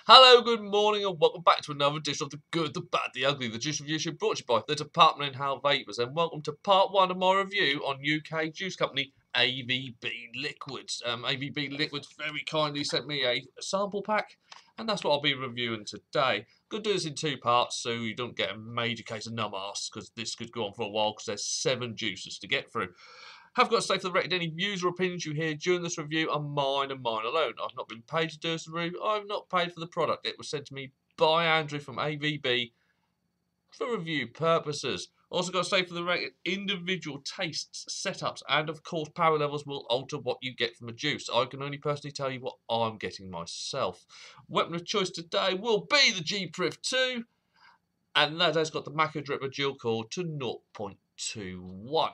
Hello, good morning, and welcome back to another edition of The Good, The Bad, The Ugly, the Juice Review Show brought to you by the Department in Hal Vapors, and welcome to part 1 of my review on UK juice company AVB Liquids. AVB Liquids very kindly sent me a sample pack, and that's what I'll be reviewing today. Going to do this in 2 parts so you don't get a major case of numb arse, because this could go on for a while because there's 7 juices to get through. Have got to say for the record, any views or opinions you hear during this review are mine and mine alone. I've not been paid to do this review. I've not paid for the product. It was sent to me by Andrew from AVB for review purposes. Also got to say for the record, individual tastes, setups, and of course power levels will alter what you get from a juice. I can only personally tell you what I'm getting myself. Weapon of choice today will be the G-Priv 2, and that has got the Macro Dripper dual core to 0.21.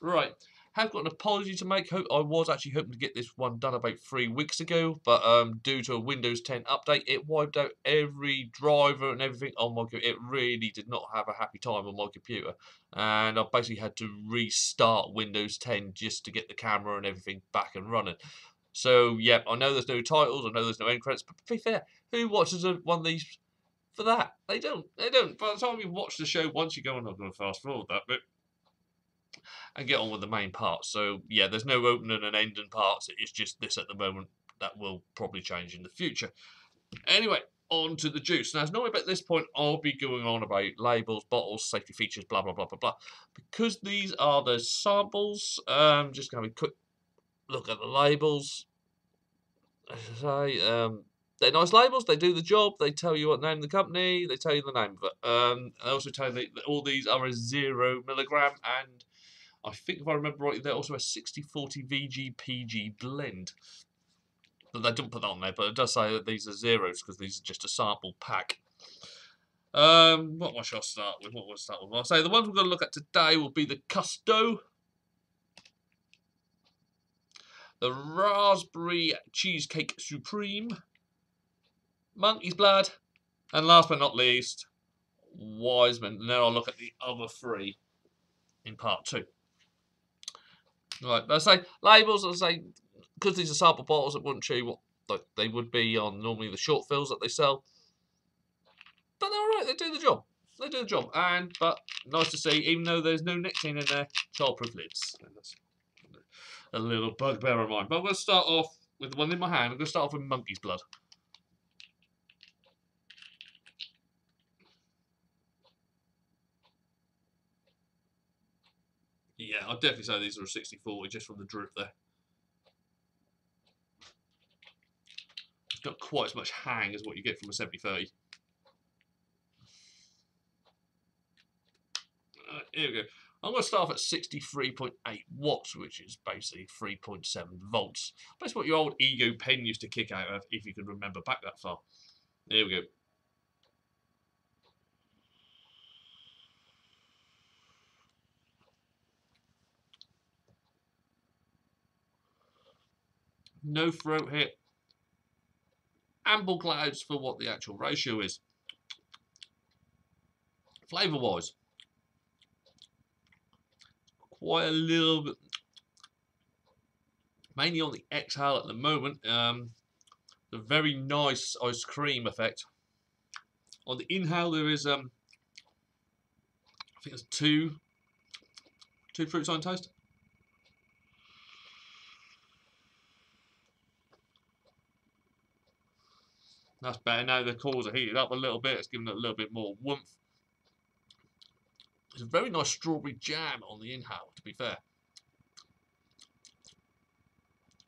Right, have got an apology to make. I was actually hoping to get this one done about 3 weeks ago, but due to a Windows 10 update, it wiped out every driver and everything on my computer. It really did not have a happy time on my computer, and I basically had to restart Windows 10 just to get the camera and everything back and running. So, yeah, I know there's no titles, I know there's no end credits, but to be fair, who watches one of these for that? They don't. By the time you watch the show once, you go, I'm not going to fast forward that bit and get on with the main parts. So, yeah, there's no opening and ending parts. It's just this at the moment. That will probably change in the future. Anyway, on to the juice. Now, it's not about this point I'll be going on about labels, bottles, safety features, blah, blah, blah, blah, blah. Because these are the samples, just going to have a quick look at the labels. As I say, they're nice labels. They do the job. They tell you what name of the company. They tell you the name of it. They also tell you that all these are a 0 milligram, and I think if I remember rightly, they're also a 60-40 VG-PG blend. But they don't put that on there, but it does say that these are zeros because these are just a sample pack. What shall I start with? I'll say the ones we're going to look at today will be the Custo, the Raspberry Cheesecake Supreme, Monkey's Blood, and last but not least, Wiseman. And then I'll look at the other 3 in part 2. Right, I say labels. I say because these are sample bottles, it wouldn't show you what they would be on normally the short fills that they sell. But they're alright. They do the job. They do the job. But nice to see, even though there's no nicotine in there, childproof lids. And that's a little bugbear of mine. But I'm going to start off with the one in my hand. I'm going to start off with Monkey's Blood. Yeah, I'd definitely say these are a 60-40 just from the drip there. It's not quite as much hang as what you get from a 70-30. Here we go. I'm going to start off at 63.8 watts, which is basically 3.7 volts. That's what your old Ego pen used to kick out of, if you can remember back that far. There we go. No throat hit. Ample clouds for what the actual ratio is. Flavour-wise, quite a little bit, mainly on the exhale at the moment. The very nice ice cream effect. On the inhale, there is I think it's two fruits on toast. That's better. Now the cores are heated up a little bit. It's giving it a little bit more warmth. There's a very nice strawberry jam on the inhale, to be fair.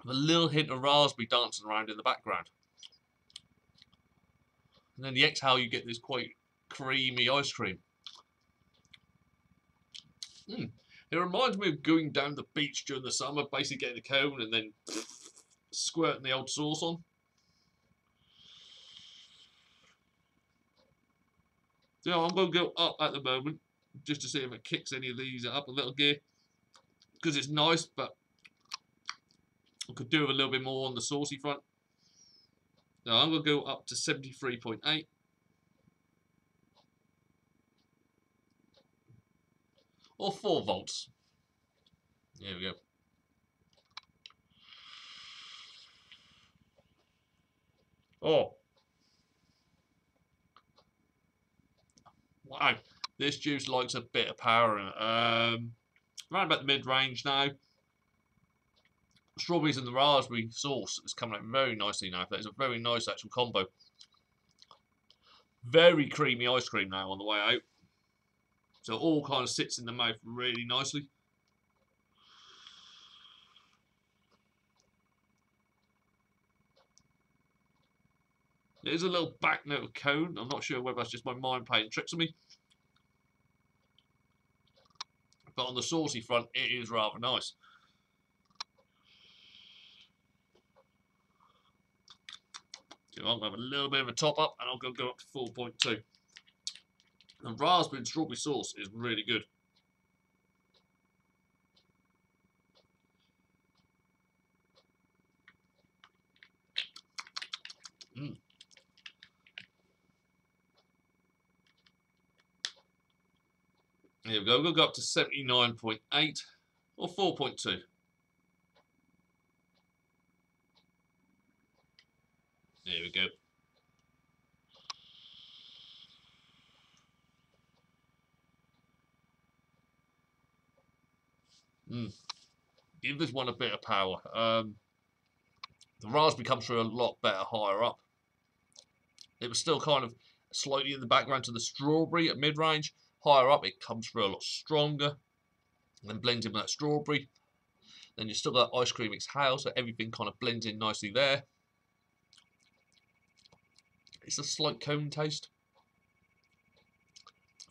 With a little hint of raspberry dancing around in the background. And then the exhale, you get this quite creamy ice cream. It reminds me of going down the beach during the summer, basically getting a cone and then squirting the old sauce on. So I'm going to go up at the moment, just to see if it kicks any of these up a little gear. Because it's nice, but I could do with a little bit more on the saucy front. Now I'm going to go up to 73.8. Or 4 volts. There we go. Oh, Wow, this juice likes a bit of power in it. Around about the mid-range now. Strawberries and the raspberry sauce is coming out very nicely now. That is a very nice actual combo. Very creamy ice cream now on the way out. So it all kind of sits in the mouth really nicely. There's a little back note of cone. I'm not sure whether that's just my mind playing tricks on me. But on the saucy front, it is rather nice. So I'm going to have a little bit of a top up, and I'm going to go up to 4.2. And raspberry and strawberry sauce is really good. Here we go. We'll go up to 79.8 or 4.2. There we go. Give this one a bit of power. The raspberry comes through a lot better higher up. It was still kind of slightly in the background to the strawberry at mid-range. Higher up, it comes through a lot stronger. And then blends in with that strawberry. Then you've still got ice cream exhale, so everything kind of blends in nicely there. It's a slight cone taste.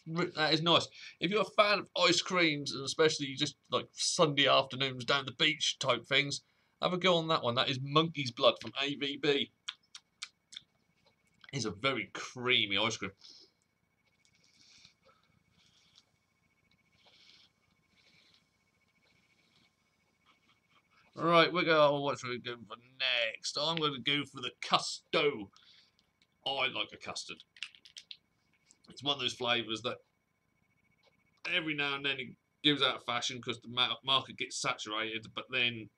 That is nice. If you're a fan of ice creams, and especially just like Sunday afternoons down the beach type things, have a go on that one. That is Monkey's Blood from AVB. It's a very creamy ice cream. Right, we're going. What are we going for next? I'm going to go for the Custo. I like a custard. It's one of those flavours that every now and then it gives out of fashion because the market gets saturated, but then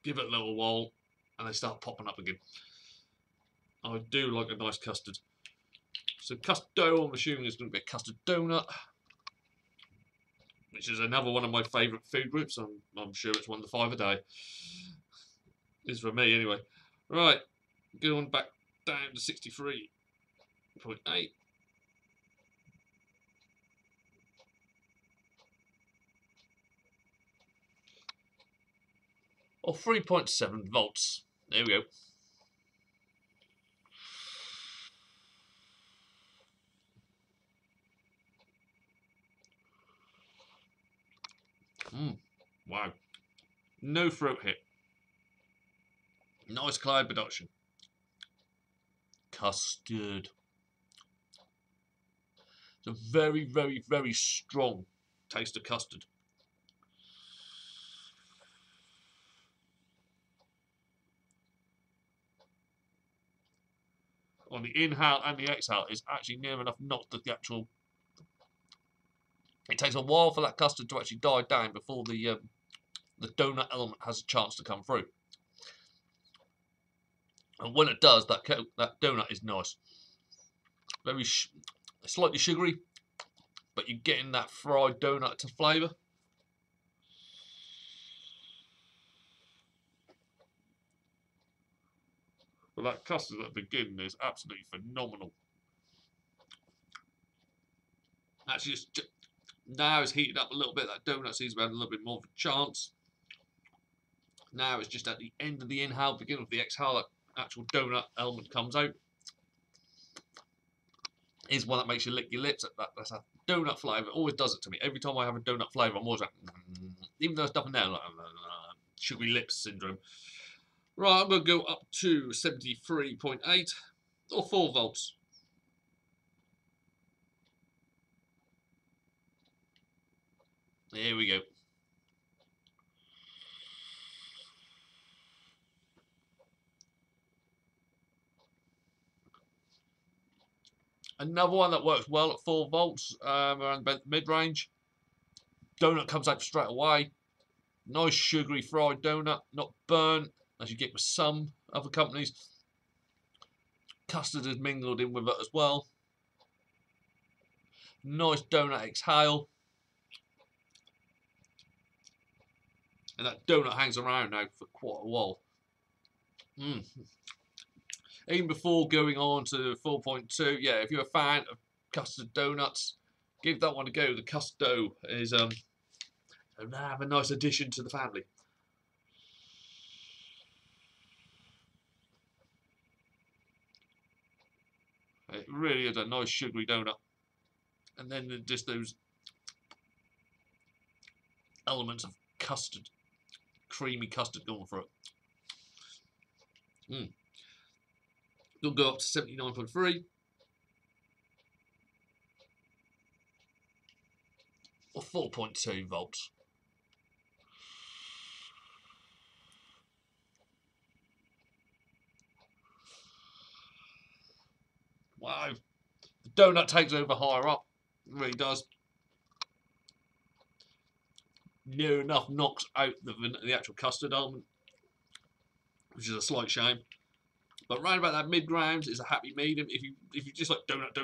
give it a little while and they start popping up again. I do like a nice custard. So Custo, I'm assuming is going to be a custard donut, which is another one of my favourite food groups. I'm sure it's one of the 5 a day. Is for me anyway. Right, going back down to 63.8. Or 3.7 volts. There we go. Wow. No throat hit. Nice cloud production. Custard. It's a very, very, very strong taste of custard. On the inhale and the exhale is actually near enough not the actual. It takes a while for that custard to actually die down before the donut element has a chance to come through. And when it does, that donut is nice. Very slightly sugary, but you're getting that fried donut to flavour. But that custard at the beginning is absolutely phenomenal. Actually, now it's heated up a little bit. That donut seems to have a little bit more of a chance. Now it's just at the end of the inhale, beginning of the exhale, that actual donut element comes out. Is one that makes you lick your lips. That's a donut flavour. It always does it to me. Every time I have a donut flavour, I'm always like, even though there's nothing there, like sugary lips syndrome. Right, I'm going to go up to 73.8 or 4 volts. There we go. Another one that works well at 4 volts, around about the mid-range. Donut comes out straight away. Nice sugary fried donut, not burnt, as you get with some other companies. Custard is mingled in with it as well. Nice donut exhale. And that donut hangs around now for quite a while. Even before going on to 4.2, yeah, if you're a fan of custard donuts, give that one a go. The Cust dough is a nice addition to the family. It really is a nice sugary donut. And then just those elements of custard, creamy custard going for it. It'll go up to 79.3. Or 4.2 volts. Wow. The donut takes over higher up. It really does. Near enough knocks out the actual custard element, which is a slight shame. But round about that mid ground is a happy medium. If you just like donut,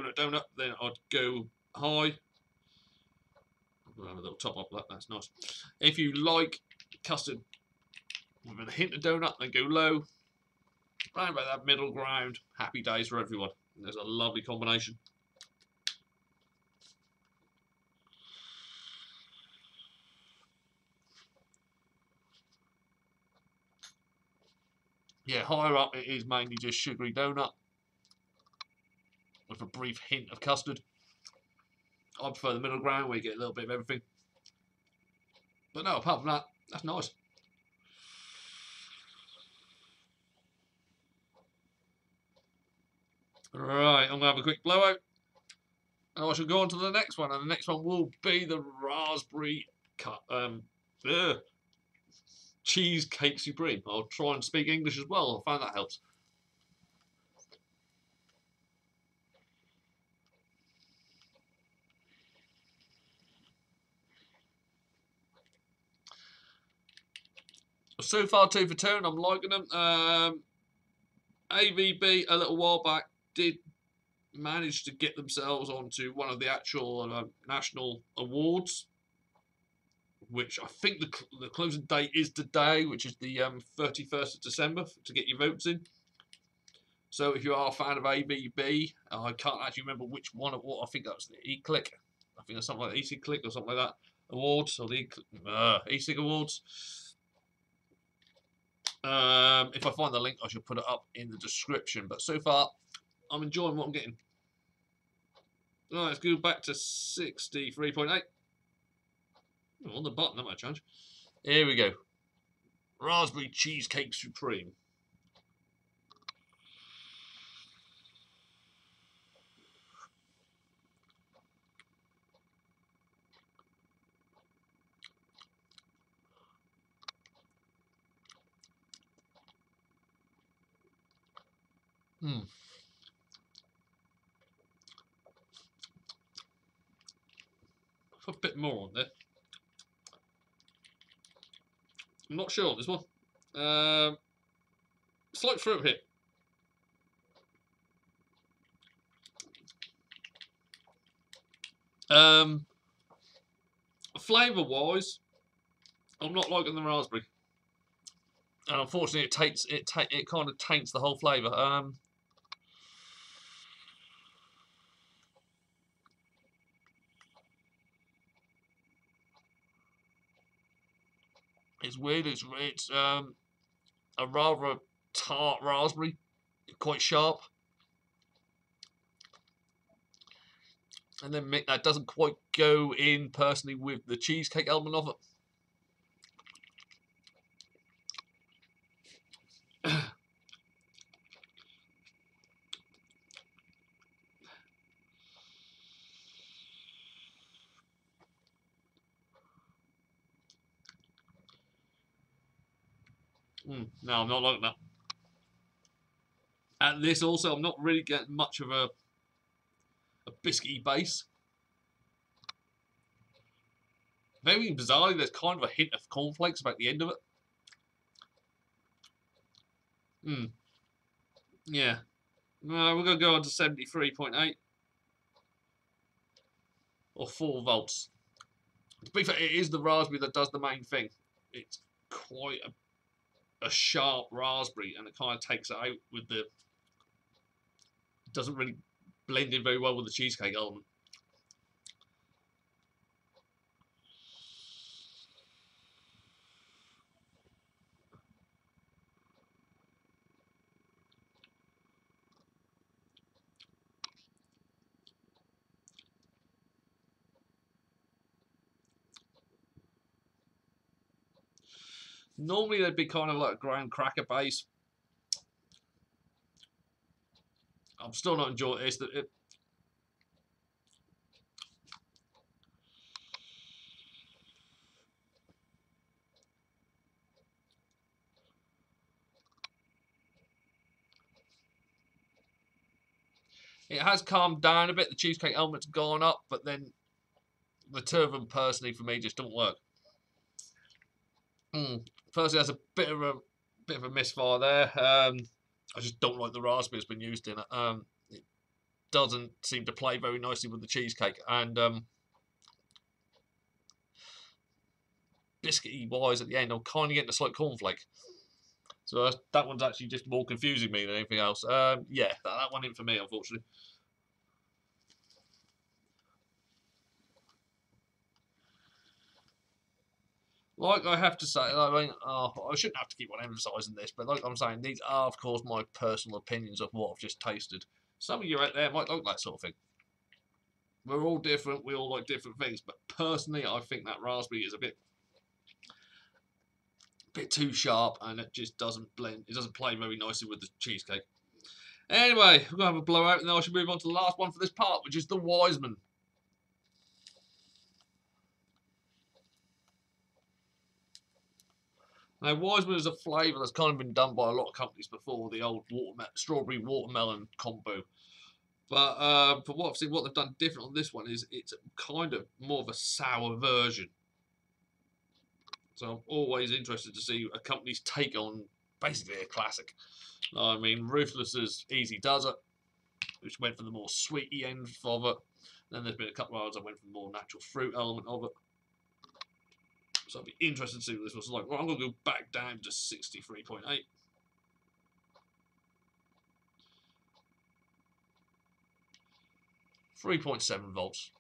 then I'd go high. I'll have a little top up of that. That's nice. If you like custard with a hint of donut, then go low. Round about that middle ground, happy days for everyone. And there's a lovely combination. Yeah, higher up it is mainly just sugary donut with a brief hint of custard. I prefer the middle ground where you get a little bit of everything. But no, apart from that, that's nice. Right, I'm going to have a quick blowout. And I shall go on to the next one. And the next one will be the raspberry cheesecake supreme. I'll try and speak English as well. I find that helps. So far, 2 for 2, and I'm liking them. AVB a little while back did manage to get themselves onto one of the actual national awards, which I think the closing date is today, which is the 31st of December, to get your votes in. So if you are a fan of AVB, I can't actually remember which one it was. I think that was the ecigclick. I think that's something like ecigclick or something like that. Awards, or the ecig awards. If I find the link, I shall put it up in the description. But so far, I'm enjoying what I'm getting. Right, let's go back to 63.8. On the button, that might change. Here we go. Raspberry Cheesecake Supreme. A bit more on there. I'm not sure on this one. Slight fruit hit. Flavour-wise, I'm not liking the raspberry, and unfortunately, it kind of taints the whole flavour. It's weird. It's a rather tart raspberry, quite sharp, and then that doesn't quite go in personally with the cheesecake element of it. No, I'm not liking that. And this also, I'm not really getting much of a biscuity base. Very bizarrely, there's kind of a hint of cornflakes about the end of it. Yeah. We're going to go on to 73.8. or 4 volts. To be fair, it is the raspberry that does the main thing. It's quite a sharp raspberry, and it kind of takes it out with the... Doesn't really blend in very well with the cheesecake element. Normally they'd be kind of like a graham cracker base. I'm still not enjoying this. It has calmed down a bit. The cheesecake element's gone up, but then the two of them personally for me just don't work. Firstly, there's a bit of a misfire there. I just don't like the raspberry that's been used in it. It doesn't seem to play very nicely with the cheesecake, and biscuity wise at the end, I'm kind of getting a slight cornflake. So that one's actually just more confusing me than anything else. Yeah, that one in for me, unfortunately. Like I have to say, I mean, I shouldn't have to keep on emphasising this, but like I'm saying, these are, of course, my personal opinions of what I've just tasted. Some of you out there might like that sort of thing. We're all different, we all like different things, but personally, I think that raspberry is a bit too sharp, and it just doesn't blend. It doesn't play very nicely with the cheesecake. Anyway, we're going to have a blowout, and then I should move on to the last one for this part, which is the Wiseman. Now, Wiseman is a flavour that's kind of been done by a lot of companies before, the old strawberry watermelon combo. But for what I've seen, what they've done different on this one is it's kind of more of a sour version. So I'm always interested to see a company's take on basically a classic. I mean, Ruthless's Easy Does It, which went for the more sweety end of it. Then there's been a couple of others that went for the more natural fruit element of it. So I'd be interested to see what this was like. Well, I'm going to go back down to 63.8. 3.7 volts.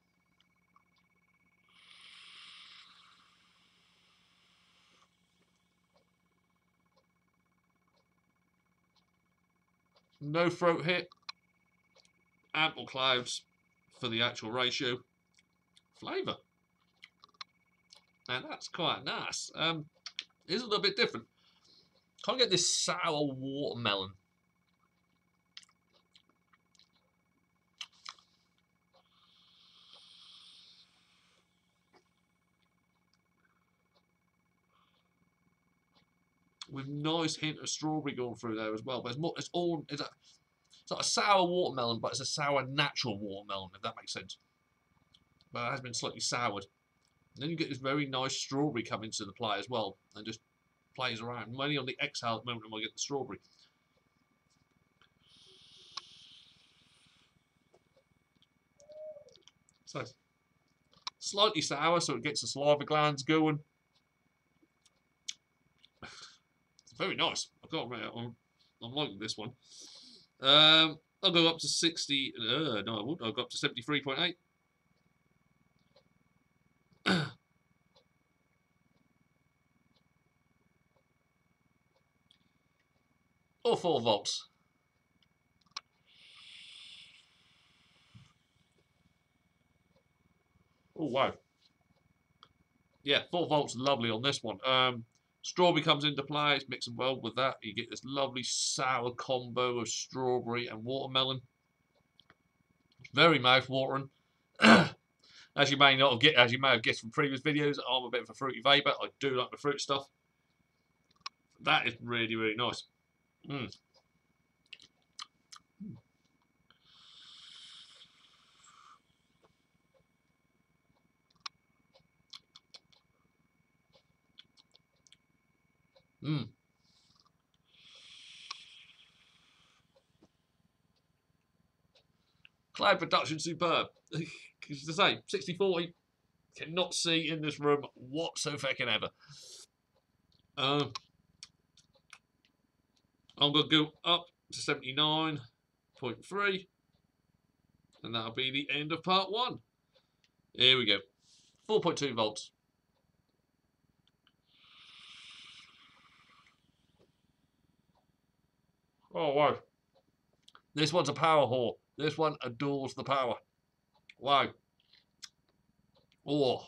No throat hit. Ample clouds for the actual ratio. Flavour. And that's quite nice. It is a little bit different. Can't get this sour watermelon. With nice hint of strawberry going through there as well. But it's not a sour watermelon, but it's a sour natural watermelon, if that makes sense. But it has been slightly soured. And then you get this very nice strawberry come into the play as well, and just plays around. Mainly on the exhale at the moment when I get the strawberry. So slightly sour, so it gets the saliva glands going. It's very nice. I can't remember. I'm liking this one. I'll go up to 60. No, I won't. I'll go up to 73.8. Or 4 volts. Oh, wow. Yeah, 4 volts, lovely on this one. Strawberry comes into play, it's mixing well with that. You get this lovely sour combo of strawberry and watermelon. Very mouth-watering. As you may have guessed from previous videos, I'm a bit of a fruity vaper. I do like the fruit stuff. That is really, really nice. Cloud production superb. As I say, 60-40. Cannot see in this room whatsoever. I'm going to go up to 79.3. And that'll be the end of part 1. Here we go. 4.2 volts. Oh, wow. This one's a power whore. This one adores the power. Wow. Oh.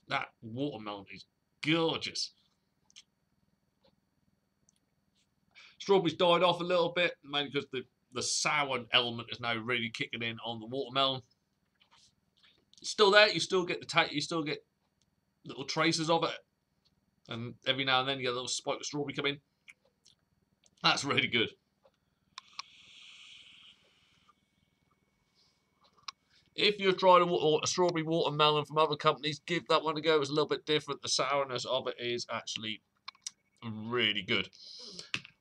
That watermelon is gorgeous. Strawberries died off a little bit, mainly because the sour element is now really kicking in on the watermelon. It's still there. You still get you still get little traces of it, and every now and then you get a little spike of strawberry come in. That's really good. If you've tried a strawberry watermelon from other companies, give that one a go. It's a little bit different. The sourness of it is actually really good.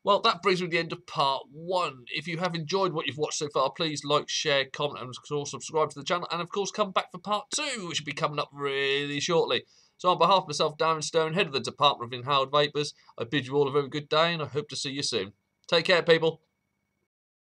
Well, that brings me to the end of part 1. If you have enjoyed what you've watched so far, please like, share, comment, and of course subscribe to the channel. And of course, come back for part 2, which will be coming up really shortly. So on behalf of myself, Darren Stone, head of the Department of Inhaled Vapours, I bid you all a very good day, and I hope to see you soon. Take care, people.